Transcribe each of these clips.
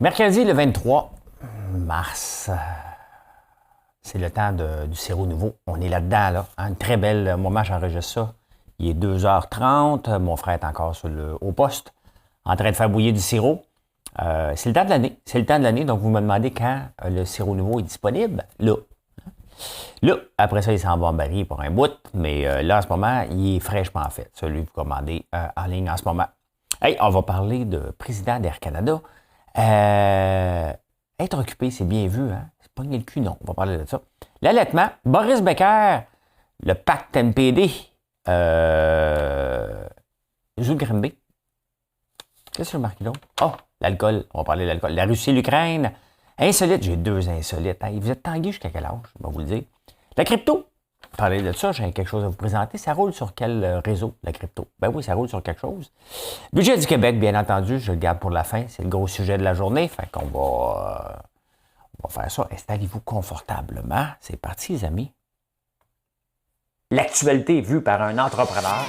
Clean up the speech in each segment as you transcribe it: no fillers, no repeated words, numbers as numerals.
Mercredi, le 23 mars, c'est le temps du sirop nouveau. On est là-dedans, là. Un très bel moment, j'enregistre ça. Il est 2h30, mon frère est encore au poste, en train de faire bouillir du sirop. C'est le temps de l'année. C'est le temps de l'année, donc vous me demandez quand le sirop nouveau est disponible. Là, après ça, il s'en va en baril pour un bout, mais là, en ce moment, il est fraîchement fait, celui que vous commandez en ligne en ce moment. Hey, on va parler de président d'Air Canada. Être occupé, c'est bien vu, hein? C'est pas le cul, non. On va parler de ça. L'allaitement, Boris Becker, le pacte NPD, joue le Granby. Qu'est-ce que j'ai marqué là? Oh, l'alcool. On va parler de l'alcool. La Russie et l'Ukraine. Insolite, j'ai deux insolites. Hey, vous êtes tangués jusqu'à quel âge? Je vais vous le dire. La crypto. Parler de ça, j'ai quelque chose à vous présenter. Ça roule sur quel réseau, la crypto? Ben oui, ça roule sur quelque chose. Budget du Québec, bien entendu, je le garde pour la fin. C'est le gros sujet de la journée. Fait qu'on va faire ça. Installez-vous confortablement. C'est parti, les amis. L'actualité vue par un entrepreneur.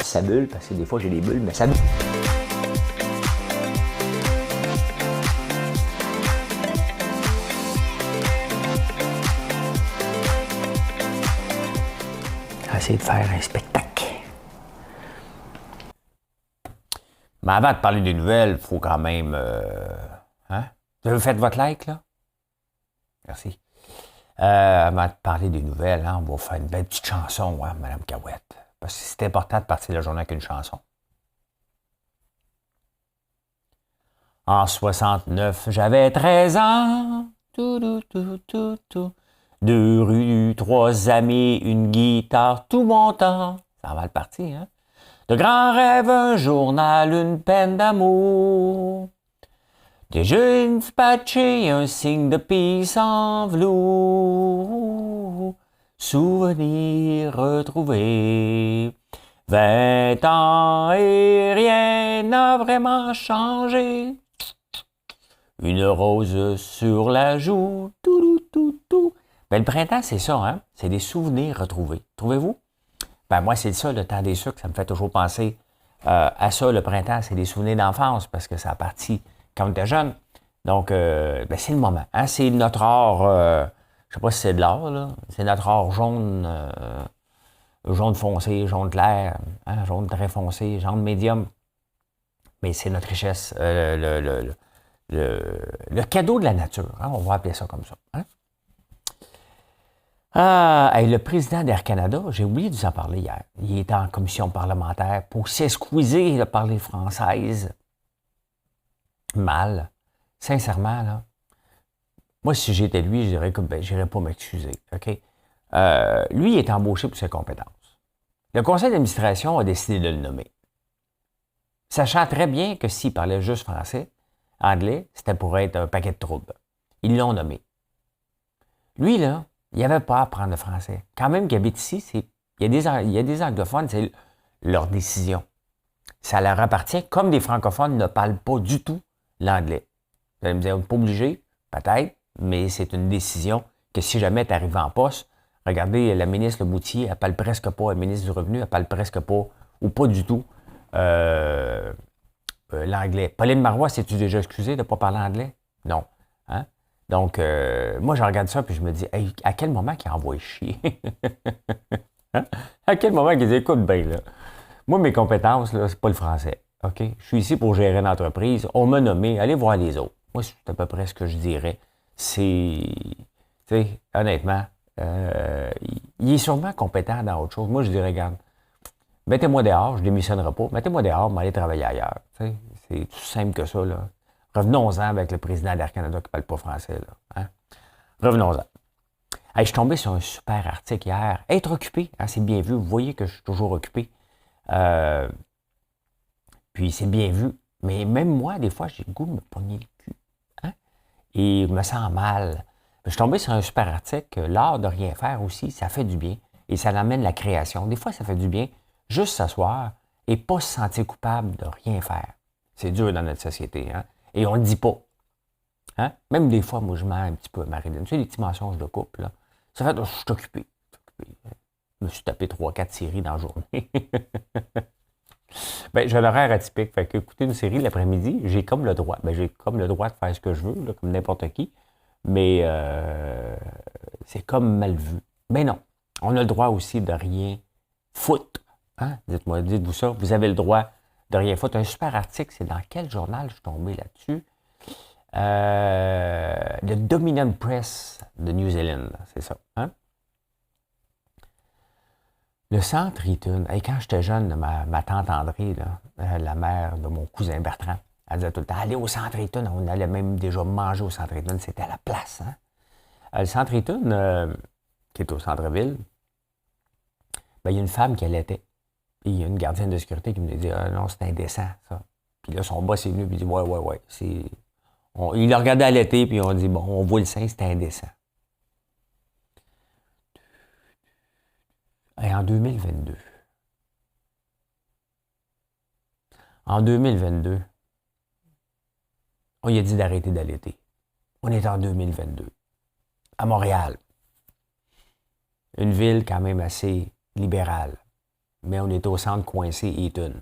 Ça bulle, parce que des fois j'ai des bulles, mais ça bulle. Essayer de faire un spectacle. Mais avant de parler des nouvelles, il faut quand même... hein? Vous avez fait votre like, là? Merci. Avant de parler des nouvelles, hein, on va faire une belle petite chanson, hein, Mme Cahouette. Parce que c'est important de partir la journée avec une chanson. En 69, j'avais 13 ans. Deux rues, trois amis, une guitare, tout mon temps. Ça va le parti, hein? De grands rêves, un journal, une peine d'amour. Des jeunes dispatchés, un signe de peace en velours. Souvenirs retrouvés. 20 ans et rien n'a vraiment changé. Une rose sur la joue. Tout. Ben, le printemps, c'est ça, hein? C'est des souvenirs retrouvés. Trouvez-vous? Ben, moi, c'est ça, le temps des sucres. Ça me fait toujours penser à ça, le printemps. C'est des souvenirs d'enfance parce que ça a parti quand on était jeune. Donc, ben, c'est le moment. Hein? C'est notre or... je sais pas si c'est de l'or, là. C'est notre or jaune, jaune foncé, jaune clair, hein, jaune très foncé, jaune médium. Mais c'est notre richesse, le cadeau de la nature. Hein, on va appeler ça comme ça. Hein? Le président d'Air Canada, j'ai oublié de vous en parler hier. Il était en commission parlementaire pour s'excuser de parler française. Mal. Sincèrement, là. Moi, si j'étais lui, je dirais que j'irais pas m'excuser. OK? Lui, il est embauché pour ses compétences. Le conseil d'administration a décidé de le nommer. Sachant très bien que s'il parlait juste français, anglais, c'était pour être un paquet de troubles. Ils l'ont nommé. Lui, là, il n'avait pas à apprendre le français. Quand même qu'il habite ici, il y a des anglophones, c'est leur décision. Ça leur appartient, comme des francophones ne parlent pas du tout l'anglais. Vous allez me dire, on n'est pas obligé, peut-être, mais c'est une décision que si jamais tu arrives en poste, regardez, la ministre Le Boutier, elle parle presque pas, la ministre du Revenu, elle parle presque pas, ou pas du tout, l'anglais. Pauline Marois, s'es-tu déjà excusée de ne pas parler anglais? Non. Hein? Donc, moi, je regarde ça, puis je me dis, hey, à quel moment qu'ils envoient chier? Hein? À quel moment qu'ils écoutent bien, là? Moi, mes compétences, là, c'est pas le français. OK? Je suis ici pour gérer une entreprise. On m'a nommé, allez voir les autres. Moi, c'est à peu près ce que je dirais. C'est, tu sais, honnêtement, il est sûrement compétent dans autre chose. Moi, je dirais, regarde, mettez-moi dehors, je ne démissionnerai pas. Mettez-moi dehors, m'aller travailler ailleurs. Tu sais, c'est tout simple que ça, là. Revenons-en avec le président d'Air Canada qui ne parle pas français, là. Hein? Revenons-en. Hey, je suis tombé sur un super article hier. Être occupé, hein, c'est bien vu. Vous voyez que je suis toujours occupé. Puis c'est bien vu. Mais même moi, des fois, j'ai le goût de me pogner le cul. Hein? Et je me sens mal. Je suis tombé sur un super article que l'art de rien faire aussi, ça fait du bien. Et ça amène la création. Des fois, ça fait du bien juste s'asseoir et pas se sentir coupable de rien faire. C'est dur dans notre société. Hein? Et on ne le dit pas. Hein? Même des fois, moi, je mens un petit peu à Marilyn. Tu sais, les petits mensonges de couple, là. Ça fait, je suis occupé. Je me suis tapé 3-4 séries dans la journée. Ben, j'ai un horaire atypique. Fait que écouter une série l'après-midi, j'ai comme le droit. Ben, j'ai comme le droit de faire ce que je veux, là, comme n'importe qui. Mais c'est comme mal vu. Mais non. On a le droit aussi de rien foutre. Hein? Dites-moi, dites-vous ça. Vous avez le droit de rien foutre. Un super article, c'est dans quel journal je suis tombé là-dessus? Le Dominion Press de New Zealand, c'est ça. Hein? Le centre Eaton, et quand j'étais jeune, ma tante André, là, la mère de mon cousin Bertrand, elle disait tout le temps, allez au centre Eaton, on allait même déjà manger au centre Eaton, c'était à la place. Hein? Le centre Eaton, qui est au centre-ville, ben, il y a une femme qui allaitait. Et il y a une gardienne de sécurité qui me dit, ah, non, c'est indécent, ça. Puis là, son boss est venu, puis il dit, ouais, il a regardé allaiter, puis on dit, bon, on voit le sein, c'est indécent. Et en 2022, on lui a dit d'arrêter d'allaiter. On est en 2022. À Montréal. Une ville quand même assez libérale. Mais on est au centre coincé Eaton.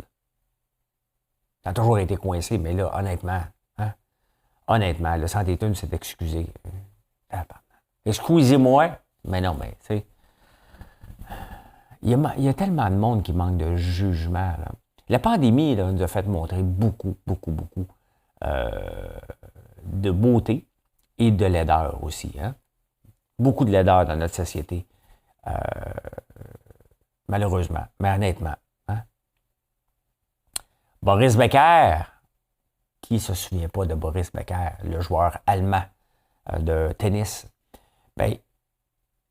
Ça a toujours été coincé, mais là, honnêtement, le centre Eaton s'est excusé. Excusez-moi, mais non, mais, tu sais, il y a tellement de monde qui manque de jugement. Là. La pandémie là, nous a fait montrer beaucoup de beauté et de laideur aussi. Hein? Beaucoup de laideur dans notre société, malheureusement, mais honnêtement. Hein? Boris Becker, qui ne se souvient pas de Boris Becker, le joueur allemand de tennis, ben,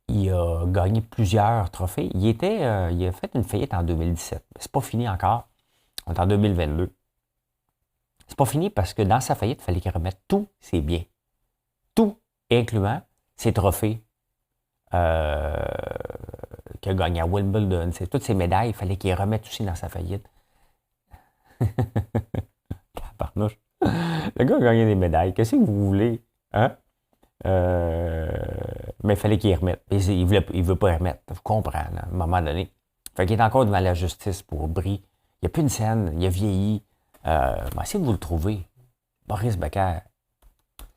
il a gagné plusieurs trophées. Il a fait une faillite en 2017. C'est pas fini encore. On est en 2022. C'est pas fini parce que dans sa faillite, il fallait qu'il remette tous ses biens. Tout, incluant ses trophées qu'il a gagné à Wimbledon. C'est toutes ses médailles, il fallait qu'il les remette aussi dans sa faillite. Tabarnouche. Le gars a gagné des médailles. Qu'est-ce que vous voulez? Hein? Mais il fallait qu'il les remette. Il ne veut pas les remettre. Je comprends, là, à un moment donné. Fait qu'il est encore devant la justice pour bris. Il n'y a plus une scène, il a vieilli. Essayez de vous le trouver. Boris Becker.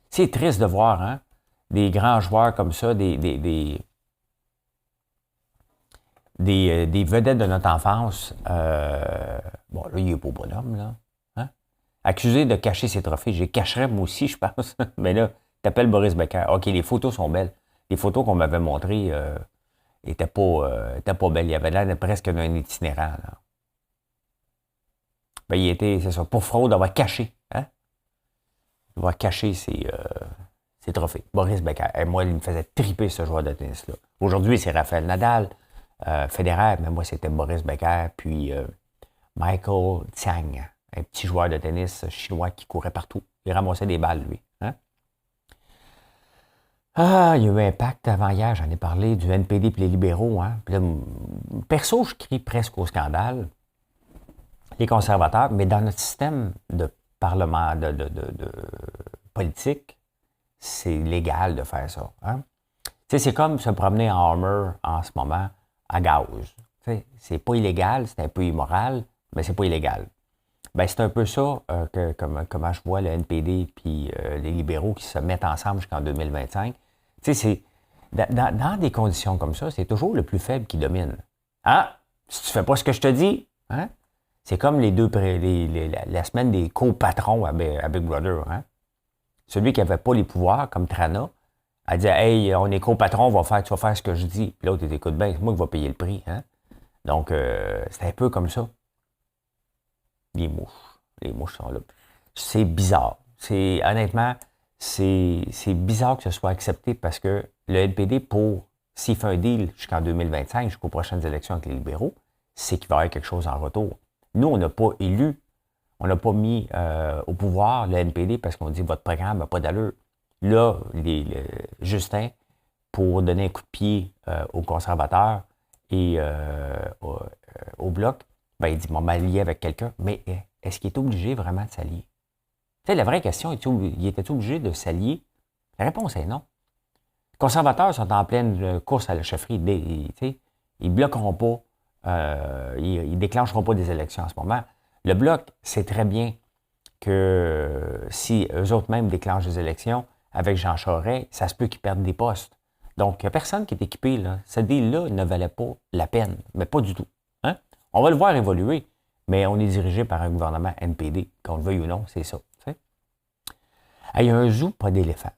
C'est triste de voir, hein, des grands joueurs comme ça, des vedettes de notre enfance. Bon, là, il est beau bonhomme, là. Hein? Accusé de cacher ses trophées. J'y cacherais moi aussi, je pense. Mais là, t'appelles Boris Becker. OK, les photos sont belles. Les photos qu'on m'avait montrées étaient pas belles. Il y avait l'air presque d'un itinérant. Là. Ben, il était, c'est ça, pour fraude, d'avoir caché. Hein? D'avoir caché ses trophées. Boris Becker. Et moi, il me faisait triper ce joueur de tennis-là. Aujourd'hui, c'est Rafael Nadal, Federer, mais moi, c'était Boris Becker, puis Michael Tsang, un petit joueur de tennis chinois qui courait partout. Il ramassait des balles, lui. Hein? Ah, il y a eu un pacte avant hier, j'en ai parlé, du NPD et les libéraux. Hein? Puis là, perso, je crie presque au scandale. Les conservateurs, mais dans notre système de parlement, de politique, c'est légal de faire ça. Hein? Tu sais, c'est comme se promener en Hummer en ce moment à gaz. Tu sais, c'est pas illégal, c'est un peu immoral, mais c'est pas illégal. Ben, c'est un peu ça comment je vois le NPD puis les libéraux qui se mettent ensemble jusqu'en 2025. Tu sais, c'est dans des conditions comme ça, c'est toujours le plus faible qui domine. Hein? Si tu fais pas ce que je te dis, hein? C'est comme la semaine des co-patrons à Big Brother. Hein? Celui qui n'avait pas les pouvoirs, comme Trana, elle dit « Hey, on est co-patron, tu vas faire ce que je dis. » Puis l'autre, il dit « Écoute bien, c'est moi qui vais payer le prix. Hein? » Donc, c'est un peu comme ça. Les mouches sont là. C'est bizarre. Honnêtement, c'est bizarre que ce soit accepté parce que le NPD, s'il fait un deal jusqu'en 2025, jusqu'aux prochaines élections avec les libéraux, c'est qu'il va y avoir quelque chose en retour. Nous, on n'a pas élu, on n'a pas mis au pouvoir le NPD parce qu'on dit votre programme n'a pas d'allure. Là, Justin, pour donner un coup de pied aux conservateurs et au Bloc, ben, il dit, m'allier avec quelqu'un, mais est-ce qu'il est obligé vraiment de s'allier? Tu sais, la vraie question, il était obligé de s'allier? La réponse est non. Les conservateurs sont en pleine course à la chefferie. Ils ne bloqueront pas, ils ne déclencheront pas des élections en ce moment. Le Bloc sait très bien que si eux autres même déclenchent des élections avec Jean Charest, ça se peut qu'ils perdent des postes. Donc, il n'y a personne qui est équipé. Là. Cette deal-là ne valait pas la peine, mais pas du tout. Hein? On va le voir évoluer, mais on est dirigé par un gouvernement NPD, qu'on le veuille ou non, c'est ça. Il y a un zoo, pas d'éléphants.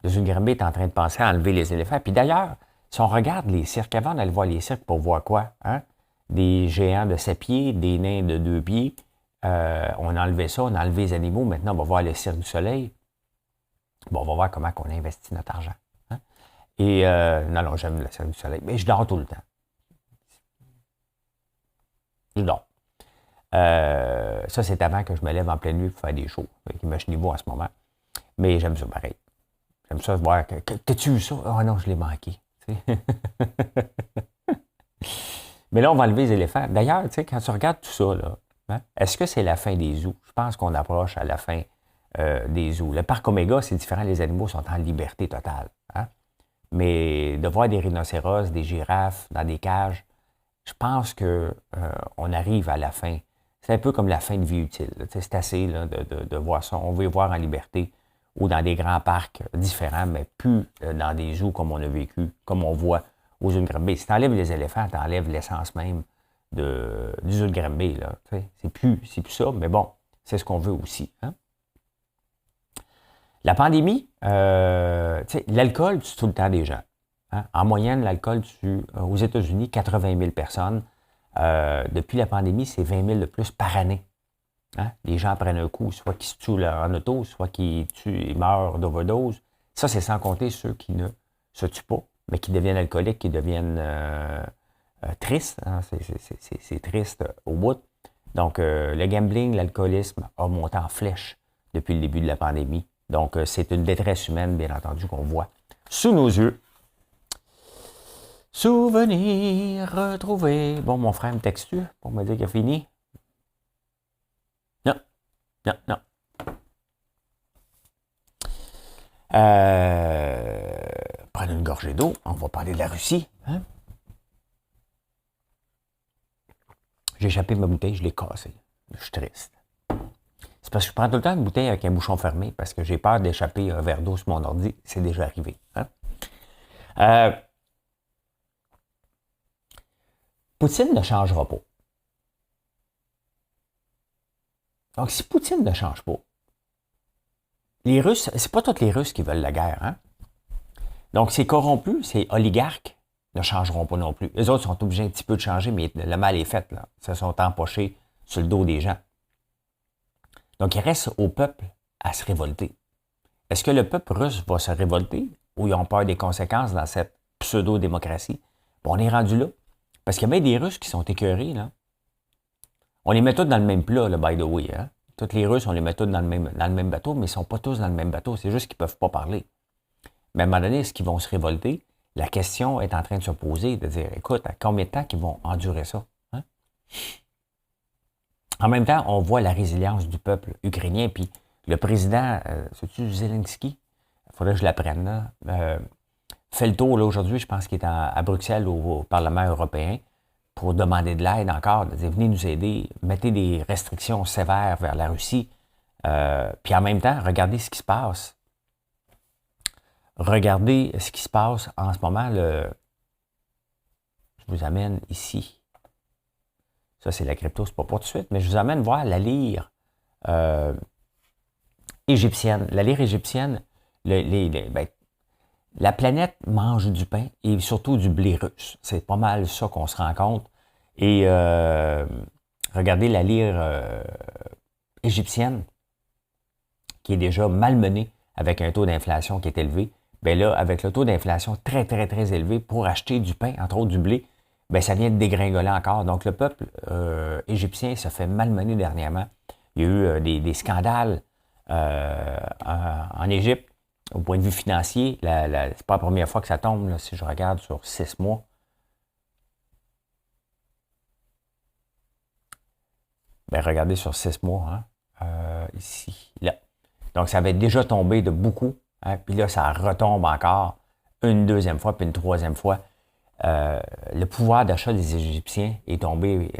Le zoo de Granby est en train de penser à enlever les éléphants. Puis d'ailleurs, si on regarde les cirques, avant d'aller voir les cirques pour voir quoi? Hein? Des géants de 7 pieds, des nains de 2 pieds. On a enlevé ça, on a enlevé les animaux. Maintenant, on va voir le Cirque du Soleil. Bon, on va voir comment on investit notre argent. Hein? Et non, j'aime le Cirque du Soleil. Mais je dors tout le temps. Je dors. Ça, c'est avant que je me lève en pleine nuit pour faire des shows. Imaginez-vous en ce moment. Mais j'aime ça pareil. J'aime ça voir que t'as-tu vu ça? Ah non, je l'ai manqué. Mais là, on va enlever les éléphants. D'ailleurs, quand tu regardes tout ça, là, hein, est-ce que c'est la fin des zoos? Je pense qu'on approche à la fin des zoos. Le parc Oméga, c'est différent, les animaux sont en liberté totale. Hein? Mais de voir des rhinocéros, des girafes dans des cages, je pense qu'on arrive à la fin. C'est un peu comme la fin de vie utile. C'est assez là, de voir ça. On veut les voir en liberté ou dans des grands parcs différents, mais plus dans des zoos comme on a vécu, comme on voit aux zoos de Granby. Si tu enlèves les éléphants, tu enlèves l'essence même du zoo de Granby. C'est plus ça, mais bon, c'est ce qu'on veut aussi. Hein? La pandémie, l'alcool tue tout le temps des gens. Hein? En moyenne, l'alcool tue aux États-Unis 80 000 personnes. Depuis la pandémie, c'est 20 000 de plus par année. Hein? Les gens prennent un coup, soit qu'ils se tuent en auto, soit qu'ils meurent d'overdose. Ça, c'est sans compter ceux qui ne se tuent pas, mais qui deviennent alcooliques, qui deviennent tristes. Hein? C'est triste au bout. Donc, le gambling, l'alcoolisme a monté en flèche depuis le début de la pandémie. Donc, c'est une détresse humaine, bien entendu, qu'on voit sous nos yeux. Souvenirs retrouvés. Bon, mon frère me texte pour me dire qu'il a fini. Non, non, non. Prenez une gorgée d'eau. On va parler de la Russie. Hein? J'ai échappé ma bouteille, je l'ai cassée. Je suis triste. C'est parce que je prends tout le temps une bouteille avec un bouchon fermé parce que j'ai peur d'échapper un verre d'eau sur mon ordi. C'est déjà arrivé. Hein? Poutine ne changera pas. Donc, si Poutine ne change pas, les Russes, c'est pas tous les Russes qui veulent la guerre. Hein? Donc, ces corrompus, ces oligarques ne changeront pas non plus. Les autres sont obligés un petit peu de changer, mais le mal est fait. Là. Ils se sont empochés sur le dos des gens. Donc, il reste au peuple à se révolter. Est-ce que le peuple russe va se révolter ou ils ont peur des conséquences dans cette pseudo-démocratie? Bon, on est rendu là. Parce qu'il y a bien des Russes qui sont écœurés, là. On les met tous dans le même plat, là, by the way. Hein? Tous les Russes, on les met tous dans le même bateau, mais ils ne sont pas tous dans le même bateau. C'est juste qu'ils ne peuvent pas parler. Mais à un moment donné, est-ce qu'ils vont se révolter? La question est en train de se poser, de dire, écoute, à combien de temps qu'ils vont endurer ça? Hein? En même temps, on voit la résilience du peuple ukrainien, puis le président, c'est-tu Zelensky? Il faudrait que je l'apprenne, là. Fait le tour, là, aujourd'hui, je pense qu'il est à Bruxelles, au Parlement européen, pour demander de l'aide encore, de dire, venez nous aider, mettez des restrictions sévères vers la Russie, puis en même temps, regardez ce qui se passe. Regardez ce qui se passe en ce moment. Je vous amène ici. Ça, c'est la crypto, c'est pas pour tout de suite, mais je vous amène voir la lyre égyptienne. La lyre égyptienne, la planète mange du pain et surtout du blé russe. C'est pas mal ça qu'on se rend compte. Et regardez la lyre égyptienne qui est déjà malmenée avec un taux d'inflation qui est élevé. Bien là, avec le taux d'inflation très, très, très élevé pour acheter du pain, entre autres du blé, bien ça vient de dégringoler encore. Donc le peuple égyptien se fait malmener dernièrement. Il y a eu des scandales en Égypte. Au point de vue financier, c'est pas la première fois que ça tombe, là, si je regarde sur 6 mois. Ben, regardez sur 6 mois, hein, ici, là. Donc, ça avait déjà tombé de beaucoup. Hein, puis là, ça retombe encore une deuxième fois, puis une troisième fois. Le pouvoir d'achat des Égyptiens est tombé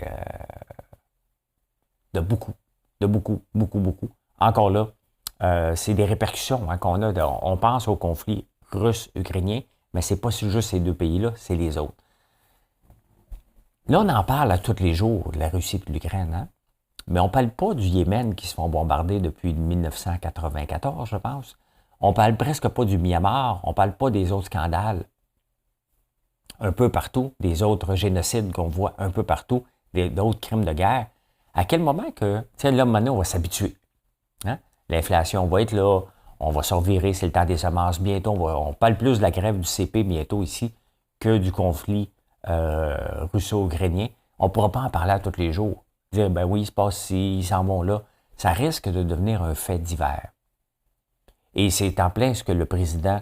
de beaucoup, beaucoup. Encore là, c'est des répercussions hein, qu'on a. On pense au conflit russe-ukrainien, mais c'est pas juste ces deux pays-là, c'est les autres. Là, on en parle à tous les jours, de la Russie et de l'Ukraine, hein? Mais on ne parle pas du Yémen qui se font bombarder depuis 1994, je pense. On ne parle presque pas du Myanmar, on ne parle pas des autres scandales un peu partout, des autres génocides qu'on voit un peu partout, d'autres crimes de guerre. À quel moment que, tu sais, là, maintenant, on va s'habituer. Hein? L'inflation va être là, on va se revirer, c'est le temps des semences. Bientôt, on parle plus de la grève du CP bientôt ici que du conflit russo-ukrainien. On ne pourra pas en parler à tous les jours. Dire, ben oui, il se passe ci, ils s'en vont là. Ça risque de devenir un fait divers. Et c'est en plein ce que le président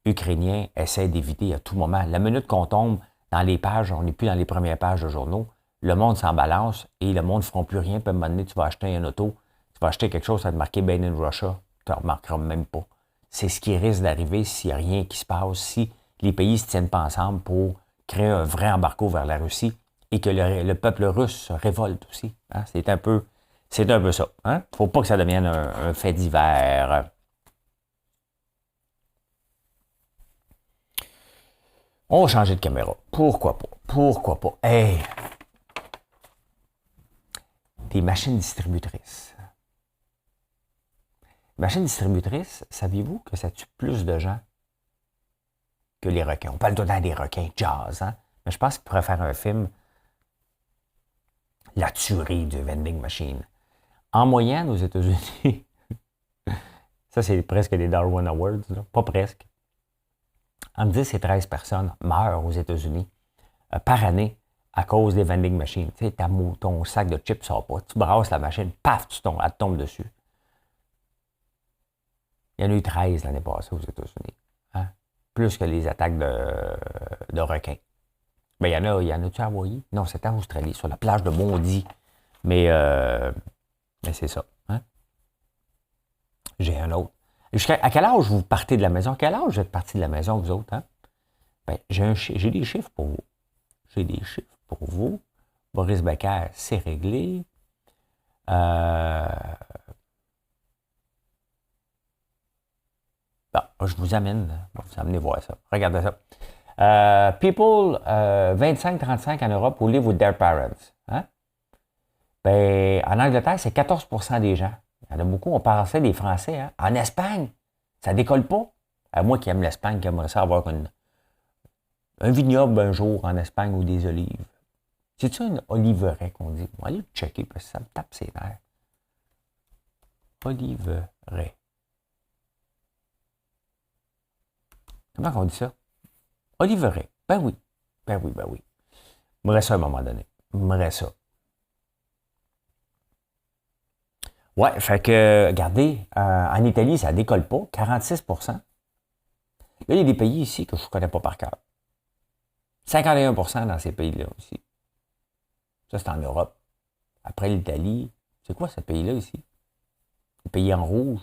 ukrainien essaie d'éviter à tout moment. La minute qu'on tombe dans les pages, on n'est plus dans les premières pages de journaux, le monde s'en balance et le monde ne fera plus rien. Puis à un moment donné, tu vas acheter un auto, tu vas acheter quelque chose, ça va te marquer Made in Russia, tu ne remarqueras même pas. C'est ce qui risque d'arriver s'il n'y a rien qui se passe, si les pays ne se tiennent pas ensemble pour créer un vrai embargo vers la Russie et que le peuple russe se révolte aussi. Hein? C'est un peu ça. Il ne faut pas que ça devienne un fait divers. On va changer de caméra. Pourquoi pas? Pourquoi pas? Hey! Des machines distributrices. Les machines distributrices, saviez-vous que ça tue plus de gens que les requins? On parle tout le temps des requins, jazz, hein? Mais je pense qu'il pourrait faire un film, La tuerie du vending machine. En moyenne, aux États-Unis, ça c'est presque des Darwin Awards, là. Pas presque. Entre 10 et 13 personnes meurent aux États-Unis par année à cause des vending machines. Tu sais, ton sac de chips sort pas. Tu brasses la machine, paf, elle tombe dessus. Il y en a eu 13 l'année passée aux États-Unis. Hein? Plus que les attaques de requins. Ben, il y en a-tu à Hawaï? Non, c'était en Australie, sur la plage de Bondy. Mais c'est ça. Hein? J'ai un autre. À quel âge vous partez de la maison? À quel âge vous êtes partis de la maison, vous autres? Hein? Ben, j'ai des chiffres pour vous. J'ai des chiffres pour vous. Boris Becker, c'est réglé. Bon, je vous amène. Je vais vous amener voir ça. Regardez ça. People 25-35 en Europe who live with their parents. Hein? Ben, en Angleterre, c'est 14% des gens. Il y en a beaucoup, on pensait des Français. Hein? En Espagne, ça décolle pas. Moi qui aime l'Espagne, qui aimerait ça avoir un vignoble un jour en Espagne ou des olives. C'est-tu un oliveraie qu'on dit? On va aller le checker parce que ça me tape ses nerfs. Oliveraie. Comment on dit ça? Oliveraie. Ben oui. Ben oui. Il me reste ça à un moment donné. Il me reste ça. Ouais, fait que, regardez, en Italie, ça décolle pas, 46%. Là, il y a des pays ici que je ne connais pas par cœur. 51% dans ces pays-là aussi. Ça, c'est en Europe. Après l'Italie, c'est quoi ce pays-là ici? Le pays en rouge.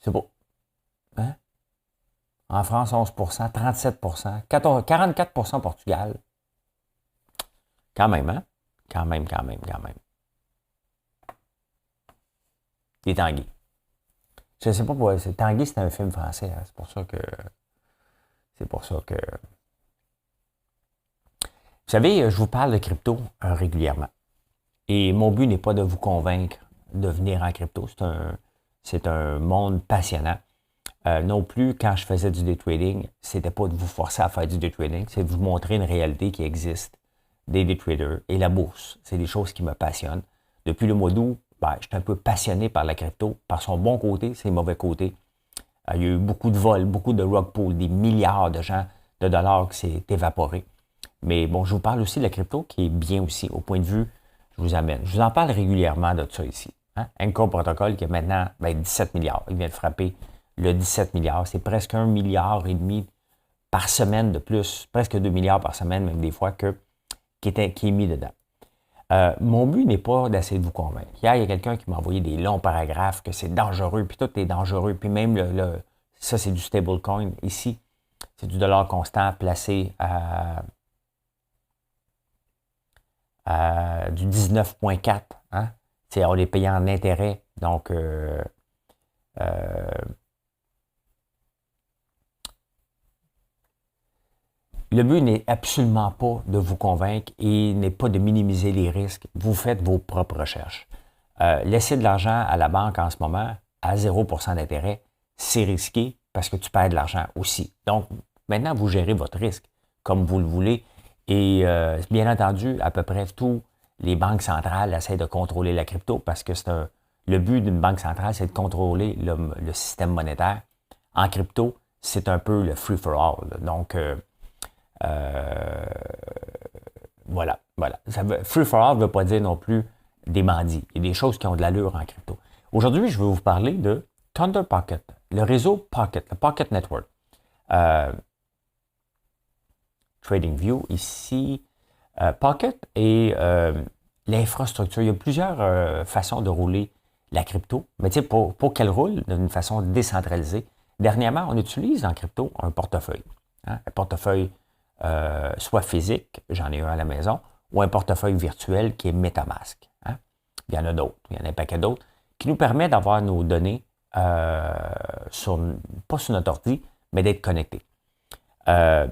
C'est beau. Hein? En France, 11%, 37%, 44% Portugal. Quand même, hein? Quand même. Les Tanguy. Je ne sais pas pourquoi. Tanguy, c'est un film français. Hein? C'est pour ça que... Vous savez, je vous parle de crypto régulièrement. Et mon but n'est pas de vous convaincre de venir en crypto. C'est un monde passionnant. Non plus, quand je faisais du day trading, c'était pas de vous forcer à faire du day trading, c'est de vous montrer une réalité qui existe des day traders et la bourse. C'est des choses qui me passionnent. Depuis le mois d'août, je suis un peu passionné par la crypto, par son bon côté, ses mauvais côtés. Il y a eu beaucoup de vols, beaucoup de rug pull, des milliards de dollars qui s'est évaporé. Mais bon, je vous parle aussi de la crypto qui est bien aussi, au point de vue, je vous amène. Je vous en parle régulièrement de ça ici. Hein? Encore Protocol qui a maintenant 17 milliards. Il vient de frapper le 17 milliards. C'est presque 1,5 milliard par semaine de plus, presque 2 milliards par semaine, même des fois, qui est mis dedans. Mon but n'est pas d'essayer de vous convaincre. Hier, il y a quelqu'un qui m'a envoyé des longs paragraphes que c'est dangereux, puis tout est dangereux, puis même ça, c'est du stablecoin. Ici, c'est du dollar constant placé à du 19,4. Hein? On les paye en intérêt. Donc, le but n'est absolument pas de vous convaincre et n'est pas de minimiser les risques. Vous faites vos propres recherches. Laisser de l'argent à la banque en ce moment à 0% d'intérêt, c'est risqué parce que tu perds de l'argent aussi. Donc, maintenant, vous gérez votre risque comme vous le voulez. Et bien entendu, à peu près tous les banques centrales essaient de contrôler la crypto parce que le but d'une banque centrale, c'est de contrôler le système monétaire. En crypto, c'est un peu le free-for-all. Donc, voilà. Free for all ne veut pas dire non plus des bandits. Il y a des choses qui ont de l'allure en crypto. Aujourd'hui, je vais vous parler de Thunder Pocket, le réseau Pocket, le Pocket Network. TradingView ici. Pocket est l'infrastructure. Il y a plusieurs façons de rouler la crypto, mais tu sais, pour qu'elle roule d'une façon décentralisée, dernièrement, on utilise en crypto un portefeuille. Hein, un portefeuille soit physique, j'en ai un à la maison, ou un portefeuille virtuel qui est MetaMask. Hein? Il y en a d'autres, il y en a un paquet d'autres, qui nous permet d'avoir nos données, pas sur notre ordi, mais d'être connectés. Il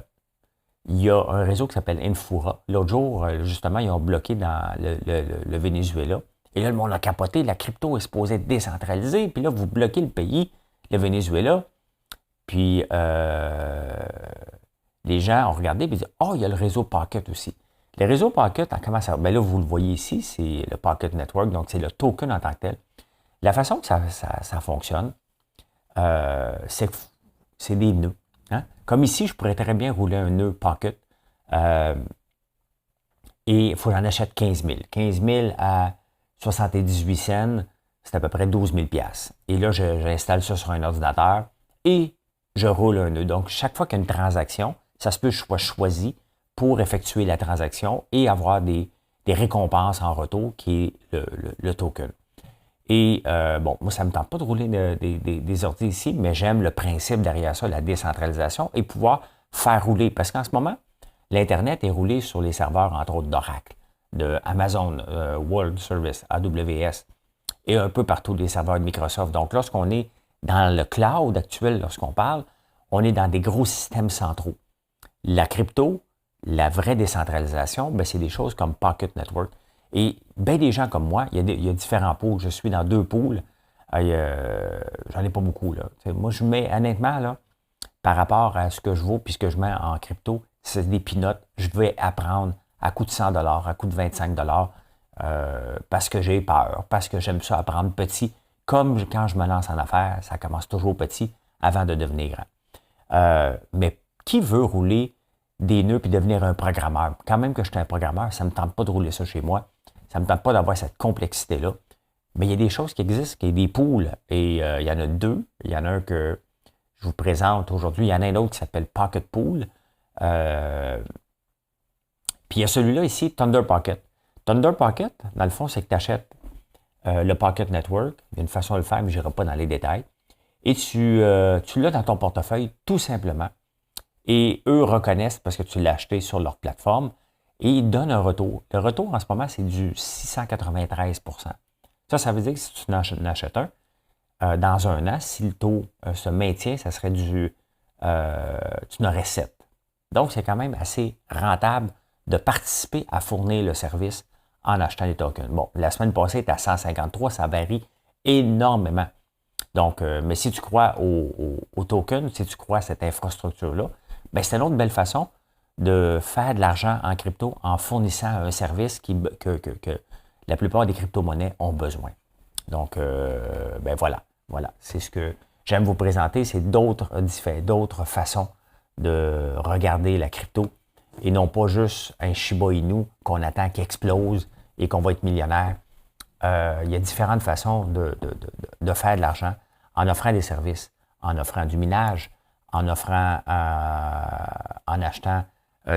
y a un réseau qui s'appelle Infura. L'autre jour, justement, ils ont bloqué dans le Venezuela. Et là, le monde a capoté, la crypto est supposée être décentralisée, puis là, vous bloquez le pays, le Venezuela, puis les gens ont regardé et disent « Oh, il y a le réseau Pocket aussi. » Le réseau Pocket, comment ça? Ben là, vous le voyez ici, c'est le Pocket Network, donc c'est le token en tant que tel. La façon que ça fonctionne, c'est des nœuds. Hein? Comme ici, je pourrais très bien rouler un nœud Pocket et il faut que j'en achète 15 000. 15 000 à 78 cents, c'est à peu près 12 000 $. Et là, j'installe ça sur un ordinateur et je roule un nœud. Donc, chaque fois qu'il y a une transaction, ça se peut que je sois choisi pour effectuer la transaction et avoir des récompenses en retour, qui est le token. Et bon, moi, ça ne me tente pas de rouler des ordi ici, mais j'aime le principe derrière ça, la décentralisation, et pouvoir faire rouler. Parce qu'en ce moment, l'Internet est roulé sur les serveurs, entre autres, d'Oracle, de Amazon World Service, AWS, et un peu partout des serveurs de Microsoft. Donc, lorsqu'on est dans le cloud actuel, lorsqu'on parle, on est dans des gros systèmes centraux. La crypto, la vraie décentralisation, ben, c'est des choses comme Pocket Network. Et bien des gens comme moi, il y a différents pools. Je suis dans 2 pools. J'en ai pas beaucoup. Là. T'sais, moi, je mets honnêtement, là, par rapport à ce que je vaux puis ce que je mets en crypto, c'est des peanuts. Je vais apprendre à coût de 100 $, à coût de 25 $, parce que j'ai peur, parce que j'aime ça apprendre petit. Comme quand je me lance en affaires, ça commence toujours petit avant de devenir grand. Mais qui veut rouler des nœuds puis devenir un programmeur? Quand même que je suis un programmeur, ça ne me tente pas de rouler ça chez moi. Ça ne me tente pas d'avoir cette complexité-là. Mais il y a des choses qui existent, qui sont des pools. Et il y en a 2. Il y en a un que je vous présente aujourd'hui. Il y en a un autre qui s'appelle Pocket Pool. Puis il y a celui-là ici, Thunder Pocket. Thunder Pocket, dans le fond, c'est que tu achètes le Pocket Network. Il y a une façon de le faire, mais je n'irai pas dans les détails. Et tu l'as dans ton portefeuille, tout simplement. Et eux reconnaissent parce que tu l'as acheté sur leur plateforme et ils donnent un retour. Le retour, en ce moment, c'est du 693 %. Ça veut dire que si tu en achètes un, dans un an, si le taux se maintient, ça serait tu n'aurais 7. Donc, c'est quand même assez rentable de participer à fournir le service en achetant des tokens. Bon, la semaine passée, était à 153, ça varie énormément. Donc, mais si tu crois au token, si tu crois à cette infrastructure-là, bien, c'est une autre belle façon de faire de l'argent en crypto en fournissant un service que la plupart des crypto-monnaies ont besoin. Donc, ben voilà. C'est ce que j'aime vous présenter. C'est d'autres façons de regarder la crypto et non pas juste un Shiba Inu qu'on attend qu'il explose et qu'on va être millionnaire. Il y a différentes façons de faire de l'argent en offrant des services, en offrant du minage, en achetant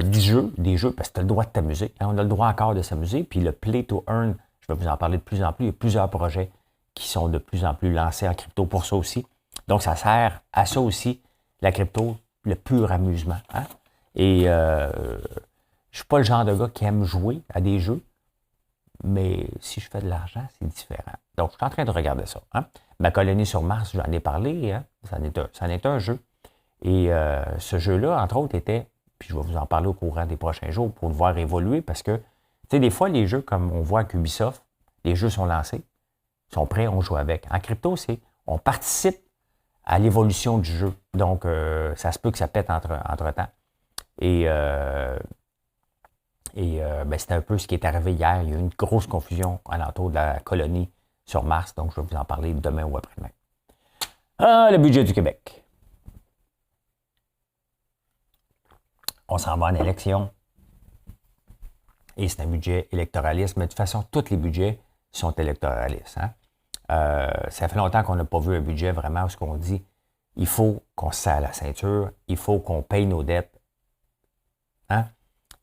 des jeux, parce que tu as le droit de t'amuser. Hein, on a le droit encore de s'amuser. Puis le Play to Earn, je vais vous en parler de plus en plus. Il y a plusieurs projets qui sont de plus en plus lancés en crypto pour ça aussi. Donc, ça sert à ça aussi, la crypto, le pur amusement. Hein? Et je suis pas le genre de gars qui aime jouer à des jeux, mais si je fais de l'argent, c'est différent. Donc, je suis en train de regarder ça. Hein? Ma colonie sur Mars, j'en ai parlé, hein? Ça en est un jeu. Et ce jeu-là, entre autres, était, puis je vais vous en parler au courant des prochains jours pour le voir évoluer, parce que, tu sais, des fois, les jeux, comme on voit avec Ubisoft, les jeux sont lancés, sont prêts, on joue avec. En crypto, c'est, on participe à l'évolution du jeu. Donc, ça se peut que ça pète entre-temps. Et c'était un peu ce qui est arrivé hier. Il y a eu une grosse confusion alentour de la colonie sur Mars. Donc, je vais vous en parler demain ou après-demain. Le budget du Québec. On s'en va en élection. Et c'est un budget électoraliste. Mais de toute façon, tous les budgets sont électoralistes. Hein? Ça fait longtemps qu'on n'a pas vu un budget vraiment où ce qu'on dit, il faut qu'on se serre la ceinture, il faut qu'on paye nos dettes. Hein?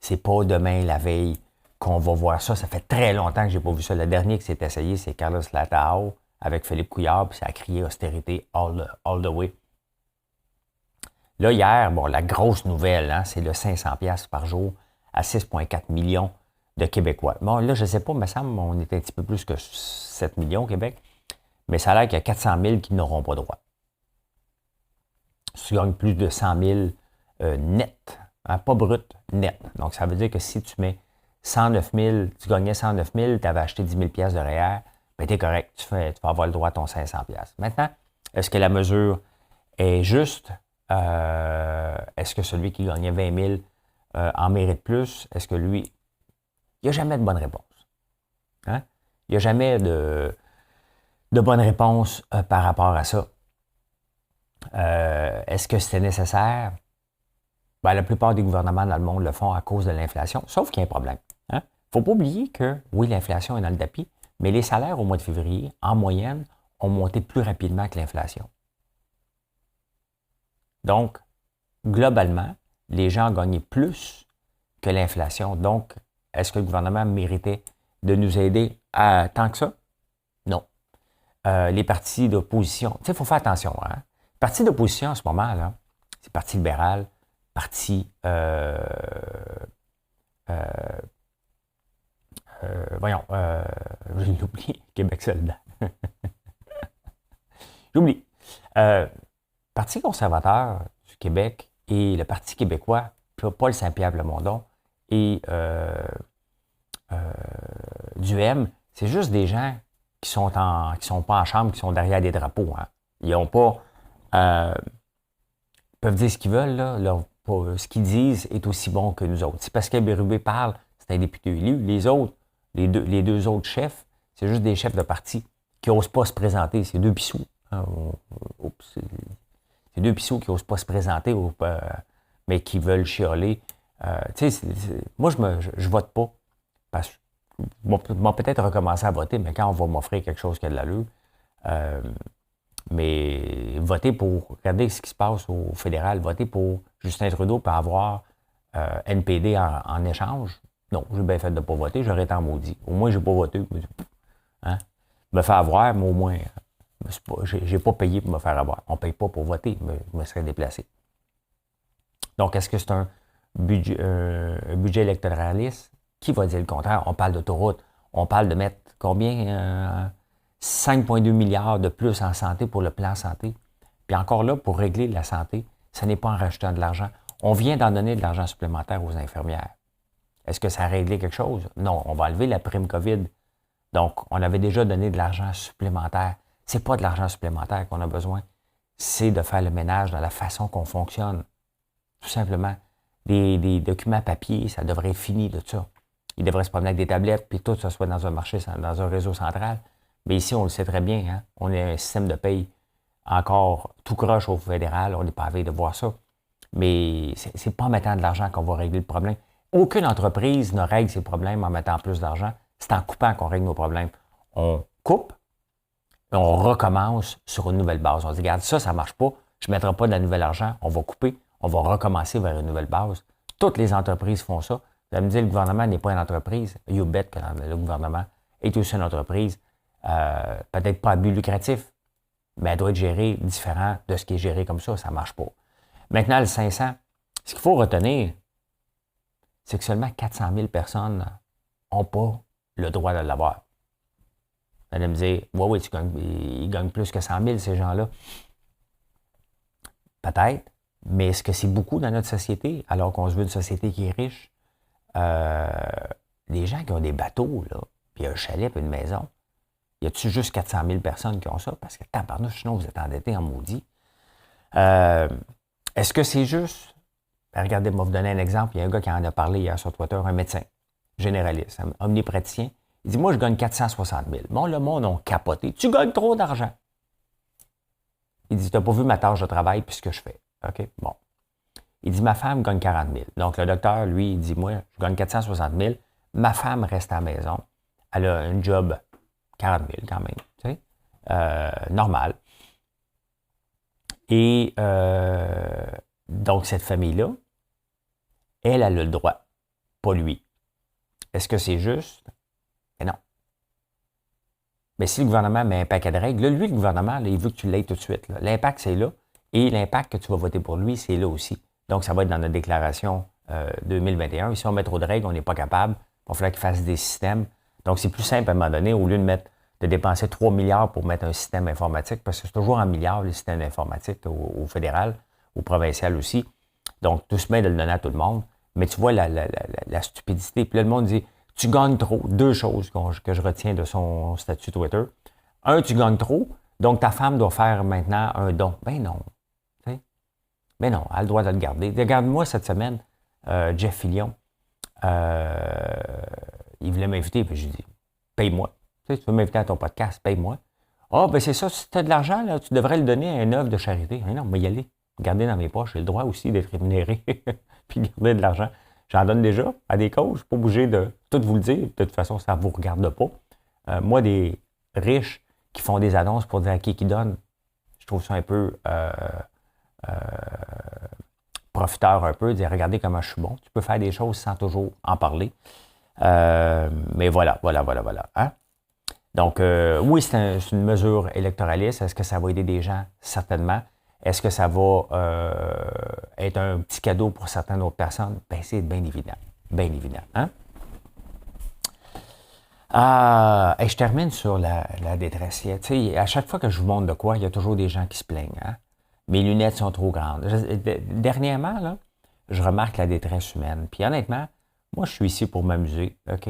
C'est pas demain, la veille, qu'on va voir ça. Ça fait très longtemps que j'ai pas vu ça. Le dernier qui s'est essayé, c'est Carlos Latao avec Philippe Couillard, puis ça a crié austérité all the way. Là, hier, bon, la grosse nouvelle, hein, c'est le 500$ par jour à 6,4 millions de Québécois. Bon, là, je ne sais pas, il me semble on est un petit peu plus que 7 millions au Québec, mais ça a l'air qu'il y a 400 000 qui n'auront pas droit. Si tu gagnes plus de 100 000 net, hein, pas brut, net. Donc, ça veut dire que si tu mets 109 000, tu gagnais 109 000, tu avais acheté 10 000 $ de REER, bien, tu es correct, tu vas avoir le droit à ton 500$. Maintenant, est-ce que la mesure est juste? Est-ce que celui qui gagnait 20 000 en mérite plus? Est-ce que lui... Il n'y a jamais de bonne réponse. Hein? Il n'y a jamais de bonne réponse par rapport à ça. Est-ce que c'était nécessaire? Ben, la plupart des gouvernements dans le monde le font à cause de l'inflation, sauf qu'il y a un problème. Il ne faut pas oublier que, oui, l'inflation est dans le tapis, mais les salaires au mois de février, en moyenne, ont monté plus rapidement que l'inflation. Donc, globalement, les gens ont gagné plus que l'inflation. Donc, est-ce que le gouvernement méritait de nous aider tant que ça? Non. Les partis d'opposition, tu sais, il faut faire attention. Hein? Les partis d'opposition en ce moment, là, c'est Parti libéral, Parti... j'ai oublié, Québec solidaire. J'oublie. Parti conservateur du Québec et le Parti québécois, Paul Saint-Pierre Plamondon et Duhem, c'est juste des gens qui sont pas en chambre, qui sont derrière des drapeaux. Hein. Ils n'ont pas... peuvent dire ce qu'ils veulent, là, ce qu'ils disent est aussi bon que nous autres. Si Pascal Bérubé parle, c'est un député élu. Les autres, les deux autres chefs, c'est juste des chefs de parti qui n'osent pas se présenter. C'est deux pissous. Hein. C'est deux pissous qui n'osent pas se présenter, mais qui veulent chialer. Moi, je vote pas. Parce que je vais peut-être recommencer à voter, mais quand on va m'offrir quelque chose qui a de l'allure. Mais voter pour, regardez ce qui se passe au fédéral, voter pour Justin Trudeau pour avoir NPD en échange. Non, j'ai bien fait de ne pas voter, j'aurais été en maudit. Au moins, je n'ai pas voté. Hein? Me faire avoir, mais au moins, je n'ai pas payé pour me faire avoir. On ne paye pas pour voter, mais je me serais déplacé. Donc, est-ce que c'est un budget électoraliste? Qui va dire le contraire? On parle d'autoroute. On parle de mettre combien? 5,2 milliards de plus en santé pour le plan santé. Puis encore là, pour régler la santé, ce n'est pas en rajoutant de l'argent. On vient d'en donner de l'argent supplémentaire aux infirmières. Est-ce que ça a réglé quelque chose? Non, on va enlever la prime COVID. Donc, on avait déjà donné de l'argent supplémentaire. Ce n'est pas de l'argent supplémentaire qu'on a besoin. C'est de faire le ménage dans la façon qu'on fonctionne. Tout simplement. Des documents papier, ça devrait être fini de ça. Ils devraient se promener avec des tablettes, puis tout ça soit dans un marché, dans un réseau central. Mais ici, on le sait très bien, hein? On a un système de paye encore tout croche au fédéral, on n'est pas à veille de voir ça. Mais c'est pas en mettant de l'argent qu'on va régler le problème. Aucune entreprise ne règle ses problèmes en mettant plus d'argent. C'est en coupant qu'on règle nos problèmes. On coupe, et on recommence sur une nouvelle base. On dit, regarde, ça ne marche pas, je ne mettrai pas de la nouvelle argent, on va couper, on va recommencer vers une nouvelle base. Toutes les entreprises font ça. Vous allez me dire, le gouvernement n'est pas une entreprise. You bet que le gouvernement est aussi une entreprise. Peut-être pas à but lucratif, mais elle doit être gérée différent de ce qui est géré comme ça. Ça ne marche pas. Maintenant, le 500, ce qu'il faut retenir, c'est que seulement 400 000 personnes n'ont pas le droit de l'avoir. Vous allez me dire, oui, ils gagnent plus que 100 000, ces gens-là. Peut-être, mais est-ce que c'est beaucoup dans notre société, alors qu'on se veut une société qui est riche? Les gens qui ont des bateaux, là, puis un chalet, puis une maison, y a-tu juste 400 000 personnes qui ont ça? Parce que, tabarnouche, sinon vous êtes endettés en maudit. Est-ce que c'est juste? Ben, regardez, moi, vous donner un exemple. Il y a un gars qui en a parlé hier sur Twitter, un médecin généraliste, un omnipraticien. Il dit, moi, je gagne 460 000. Bon, le monde a capoté. Tu gagnes trop d'argent. Il dit, tu n'as pas vu ma tâche de travail puis ce que je fais. OK, bon. Il dit, ma femme gagne 40 000. Donc, le docteur, lui, il dit, moi, je gagne 460 000. Ma femme reste à la maison. Elle a un job 40 000 quand même, tu sais, normal. Et donc, cette famille-là, elle a le droit, pas lui. Est-ce que c'est juste? Mais non. Mais si le gouvernement met un paquet de règles, là, lui, le gouvernement, là, il veut que tu l'aies tout de suite. L'impact, c'est là. Et l'impact que tu vas voter pour lui, c'est là aussi. Donc, ça va être dans notre déclaration 2021. Et si on met trop de règles, on n'est pas capable. Il va falloir qu'il fasse des systèmes. Donc, c'est plus simple à un moment donné, au lieu de dépenser 3 milliards pour mettre un système informatique, parce que c'est toujours en milliards, le système informatique au fédéral, au provincial aussi. Donc, tout se met de le donner à tout le monde. Mais tu vois la stupidité. Puis là, le monde dit, tu gagnes trop. Deux choses que je retiens de son statut Twitter. Un, tu gagnes trop, donc ta femme doit faire maintenant un don. Ben non. Ben non, elle a le droit de le garder. Regarde-moi cette semaine, Jeff Fillion, il voulait m'inviter, puis je lui dis, paye-moi. Tu veux m'inviter à ton podcast, paye-moi. Ah, ben c'est ça, si tu as de l'argent, là, tu devrais le donner à une œuvre de charité. Mais non, mais y aller. Garder dans mes poches, j'ai le droit aussi d'être rémunéré, puis garder de l'argent. J'en donne déjà à des causes, je ne suis pas obligé de tout vous le dire. De toute façon, ça ne vous regarde pas. Moi, des riches qui font des annonces pour dire à qui donnent, je trouve ça un peu profiteur un peu, dire regardez comment je suis bon. Tu peux faire des choses sans toujours en parler. Mais voilà. Hein? Donc, oui, c'est une mesure électoraliste. Est-ce que ça va aider des gens? Certainement. Est-ce que ça va être un petit cadeau pour certaines autres personnes? Bien, c'est bien évident. Bien évident. Hein? Et je termine sur la détresse. Tu sais, à chaque fois que je vous montre de quoi, il y a toujours des gens qui se plaignent. Hein? Mes lunettes sont trop grandes. Dernièrement, là, je remarque la détresse humaine. Puis honnêtement, moi, je suis ici pour m'amuser. OK?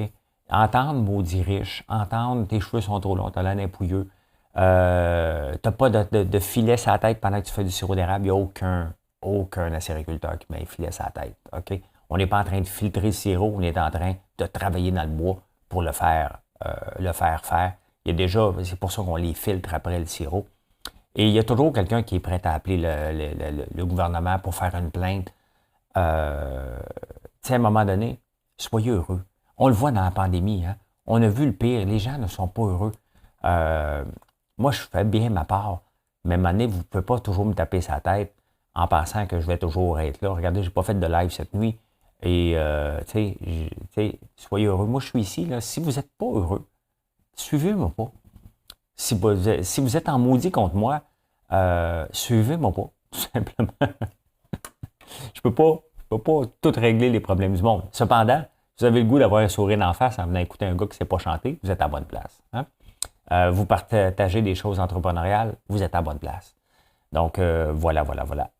Entendre maudit riche, entendre tes cheveux sont trop longs, t'as l'air d'un pouilleux, t'as pas de filet sur la tête pendant que tu fais du sirop d'érable, il n'y a aucun acériculteur qui met un filet sur la tête. OK? On n'est pas en train de filtrer le sirop, on est en train de travailler dans le bois pour le faire faire. Il y a déjà, c'est pour ça qu'on les filtre après le sirop. Et il y a toujours quelqu'un qui est prêt à appeler le gouvernement pour faire une plainte. Tu sais, à un moment donné, soyez heureux. On le voit dans la pandémie. Hein? On a vu le pire. Les gens ne sont pas heureux. Moi, je fais bien ma part. Mais à un moment donné, vous ne pouvez pas toujours me taper sa tête en pensant que je vais toujours être là. Regardez, je n'ai pas fait de live cette nuit. Et, tu sais, soyez heureux. Moi, je suis ici. Là. Si vous n'êtes pas heureux, suivez-moi pas. Si vous êtes en maudit contre moi, suivez-moi pas, tout simplement. Je peux pas tout régler les problèmes du monde. Cependant, vous avez le goût d'avoir un sourire d'en face en venant écouter un gars qui ne sait pas chanter, vous êtes à bonne place. Hein? Vous partagez des choses entrepreneuriales, vous êtes à bonne place. Donc, voilà.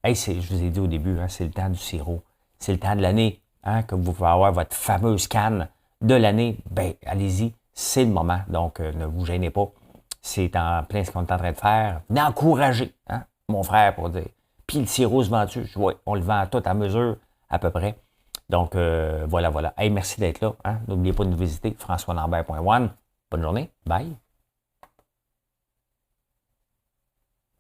Hey, je vous ai dit au début, hein, c'est le temps du sirop. C'est le temps de l'année, hein, que vous pouvez avoir votre fameuse canne de l'année. Ben, allez-y, c'est le moment. Donc, ne vous gênez pas. C'est en plein ce qu'on est en train de faire. D'encourager, hein, mon frère, pour dire. Puis le sirop se vend-tu? Oui, on le vend tout à mesure, à peu près. Donc, voilà. Hey, merci d'être là. Hein? N'oubliez pas de nous visiter, françoislambert.one. Bonne journée. Bye.